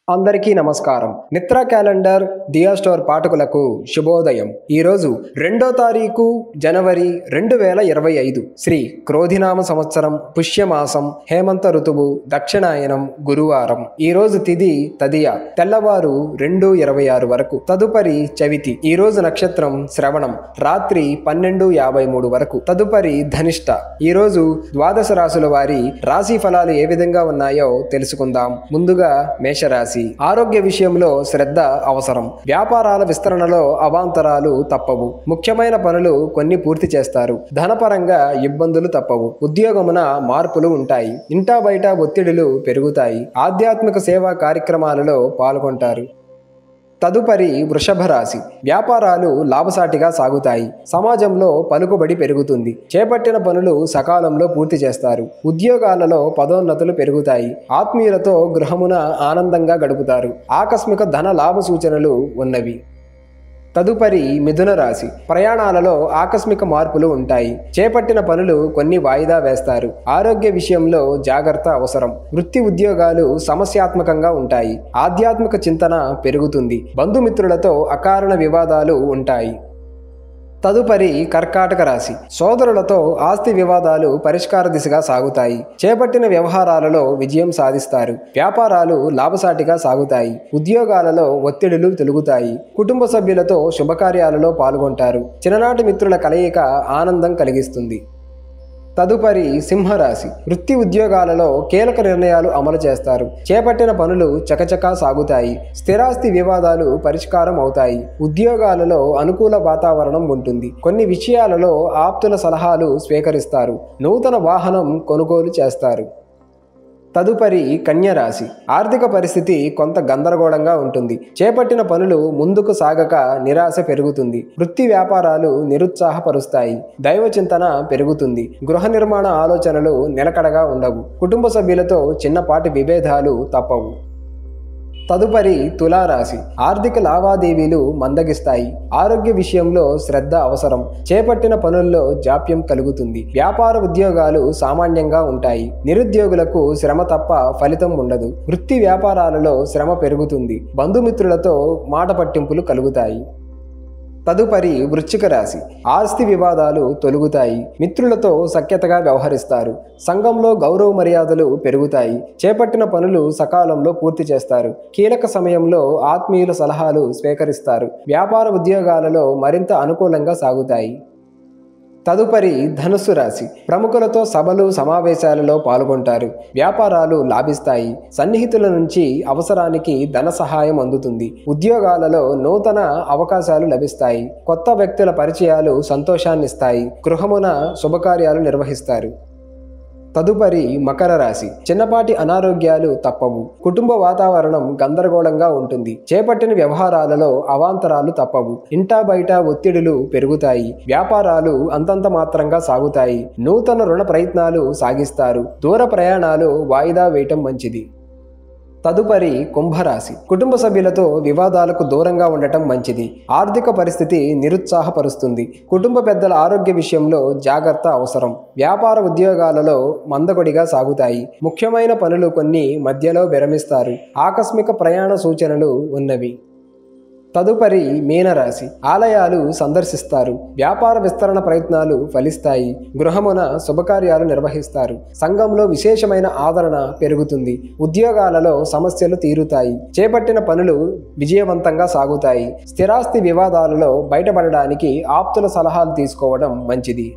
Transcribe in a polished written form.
అందరికీ నమస్కారం. మిత్ర క్యాలెండర్ దియా స్టోర్ పాఠకులకు శుభోదయం. ఈరోజు 2వ తారీఖు జనవరి 2025 శ్రీ క్రోధినామ సంవత్సరం, పుష్యమాసం, హేమంత ఋతువు, దక్షిణాయనం, గురువారం. ఈరోజు తిథి తదియ, తెల్లవారు 2:26 వరకు. తదుపరి చవితి. ఈరోజు నక్షత్రం శ్రవణం, రాత్రి 12:53 వరకు. తదుపరి ధనిష్ట. ఈరోజు ద్వాదశ రాశుల వారి రాశి ఫలాలు ఏ విధంగా ఉన్నాయో తెలుసుకుందాం. ముందుగా మేషరాశి. ఆరోగ్య విషయంలో శ్రద్ధ అవసరం. వ్యాపారాల విస్తరణలో అవాంతరాలు తప్పవు. ముఖ్యమైన పనులు కొన్ని పూర్తి చేస్తారు. ధనపరంగా ఇబ్బందులు తప్పవు. ఉద్యోగమున మార్పులు ఉంటాయి. ఇంటా బయట ఒత్తిడులు పెరుగుతాయి. ఆధ్యాత్మిక సేవా కార్యక్రమాలలో పాల్గొంటారు. తదుపరి వృషభ రాశి. వ్యాపారాలు లాభసాటిగా సాగుతాయి. సమాజంలో పలుకుబడి పెరుగుతుంది. చేపట్టిన పనులు సకాలంలో పూర్తి చేస్తారు. ఉద్యోగాలలో పదోన్నతులు పెరుగుతాయి. ఆత్మీయులతో గృహమున ఆనందంగా గడుపుతారు. ఆకస్మిక ధన లాభ సూచనలు ఉన్నవి. తదుపరి మిథున రాశి. ప్రయాణాలలో ఆకస్మిక మార్పులు ఉంటాయి. చేపట్టిన పనులు కొన్ని వాయిదా వేస్తారు. ఆరోగ్య విషయంలో జాగ్రత్త అవసరం. వృత్తి ఉద్యోగాలు సమస్యాత్మకంగా ఉంటాయి. ఆధ్యాత్మిక చింతన పెరుగుతుంది. బంధుమిత్రులతో అకారణ వివాదాలు ఉంటాయి. తదుపరి కర్కాటక రాశి. సోదరులతో ఆస్తి వివాదాలు పరిష్కార దిశగా సాగుతాయి. చేపట్టిన వ్యవహారాలలో విజయం సాధిస్తారు. వ్యాపారాలు లాభసాటిగా సాగుతాయి. ఉద్యోగాలలో ఒత్తిడులు తొలగుతాయి. కుటుంబ సభ్యులతో శుభకార్యాలలో పాల్గొంటారు. చిన్ననాటి మిత్రుల కలయిక ఆనందం కలిగిస్తుంది. తదుపరి సింహరాశి. వృత్తి ఉద్యోగాలలో కీలక నిర్ణయాలు అమలు చేస్తారు. చేపట్టిన పనులు చకచకా సాగుతాయి. స్థిరాస్తి వివాదాలు పరిష్కారం అవుతాయి. ఉద్యోగాలలో అనుకూల వాతావరణం ఉంటుంది. కొన్ని విషయాలలో ఆప్తుల సలహాలు స్వీకరిస్తారు. నూతన వాహనం కొనుగోలు చేస్తారు. తదుపరి కన్యరాశి. ఆర్థిక పరిస్థితి కొంత గందరగోళంగా ఉంటుంది. చేపట్టిన పనులు ముందుకు సాగక నిరాశ పెరుగుతుంది. వృత్తి వ్యాపారాలు నిరుత్సాహపరుస్తాయి. దైవ చింతన పెరుగుతుంది. గృహ నిర్మాణ ఆలోచనలు నిలకడగా ఉండవు. కుటుంబ సభ్యులతో చిన్నపాటి విభేదాలు తప్పవు. తదుపరి తులారాశి. ఆర్థిక లావాదేవీలు మందగిస్తాయి. ఆరోగ్య విషయంలో శ్రద్ధ అవసరం. చేపట్టిన పనుల్లో జాప్యం కలుగుతుంది. వ్యాపార ఉద్యోగాలు సామాన్యంగా ఉంటాయి. నిరుద్యోగులకు శ్రమ తప్ప ఫలితం ఉండదు. వృత్తి వ్యాపారాలలో శ్రమ పెరుగుతుంది. బంధుమిత్రులతో మాట పట్టింపులు కలుగుతాయి. తదుపరి వృశ్చిక రాశి. ఆస్తి వివాదాలు తొలగుతాయి. మిత్రులతో సఖ్యతగా వ్యవహరిస్తారు. సంఘంలో గౌరవ మర్యాదలు పెరుగుతాయి. చేపట్టిన పనులు సకాలంలో పూర్తి చేస్తారు. కీలక సమయంలో ఆత్మీయుల సలహాలు స్వీకరిస్తారు. వ్యాపార ఉద్యోగాలలో మరింత అనుకూలంగా సాగుతాయి. తదుపరి ధనుస్సు రాశి. ప్రముఖులతో సభలు సమావేశాలలో పాల్గొంటారు. వ్యాపారాలు లాభిస్తాయి. సన్నిహితుల నుంచి అవసరానికి ధన సహాయం అందుతుంది. ఉద్యోగాలలో నూతన అవకాశాలు లభిస్తాయి. కొత్త వ్యక్తుల పరిచయాలు సంతోషాన్నిస్తాయి. గృహమున శుభకార్యాలు నిర్వహిస్తారు. తదుపరి మకర రాశి. చిన్నపాటి అనారోగ్యాలు తప్పవు. కుటుంబ వాతావరణం గందరగోళంగా ఉంటుంది. చేపట్టిన వ్యవహారాలలో అవాంతరాలు తప్పవు. ఇంటా బయట ఒత్తిడులు పెరుగుతాయి. వ్యాపారాలు అంతంత మాత్రంగా సాగుతాయి. నూతన రుణ ప్రయత్నాలు సాగిస్తారు. దూర ప్రయాణాలు వాయిదా వేయటం మంచిది. తదుపరి కుంభరాశి. కుటుంబ సభ్యులతో వివాదాలకు దూరంగా ఉండటం మంచిది. ఆర్థిక పరిస్థితి నిరుత్సాహపరుస్తుంది. కుటుంబ పెద్దల ఆరోగ్య విషయంలో జాగ్రత్త అవసరం. వ్యాపార ఉద్యోగాలలో మందకొడిగా సాగుతాయి. ముఖ్యమైన పనులు కొన్ని మధ్యలో విరమిస్తారు. ఆకస్మిక ప్రయాణ సూచనలు ఉన్నవి. తదుపరి మీనరాశి. ఆలయాలు సందర్శిస్తారు. వ్యాపార విస్తరణ ప్రయత్నాలు ఫలిస్తాయి. గృహమున శుభకార్యాలు నిర్వహిస్తారు. సంఘంలో విశేషమైన ఆదరణ పెరుగుతుంది. ఉద్యోగాలలో సమస్యలు తీరుతాయి. చేపట్టిన పనులు విజయవంతంగా సాగుతాయి. స్థిరాస్తి వివాదాలలో బయటపడడానికి ఆప్తుల సలహాలు తీసుకోవడం మంచిది.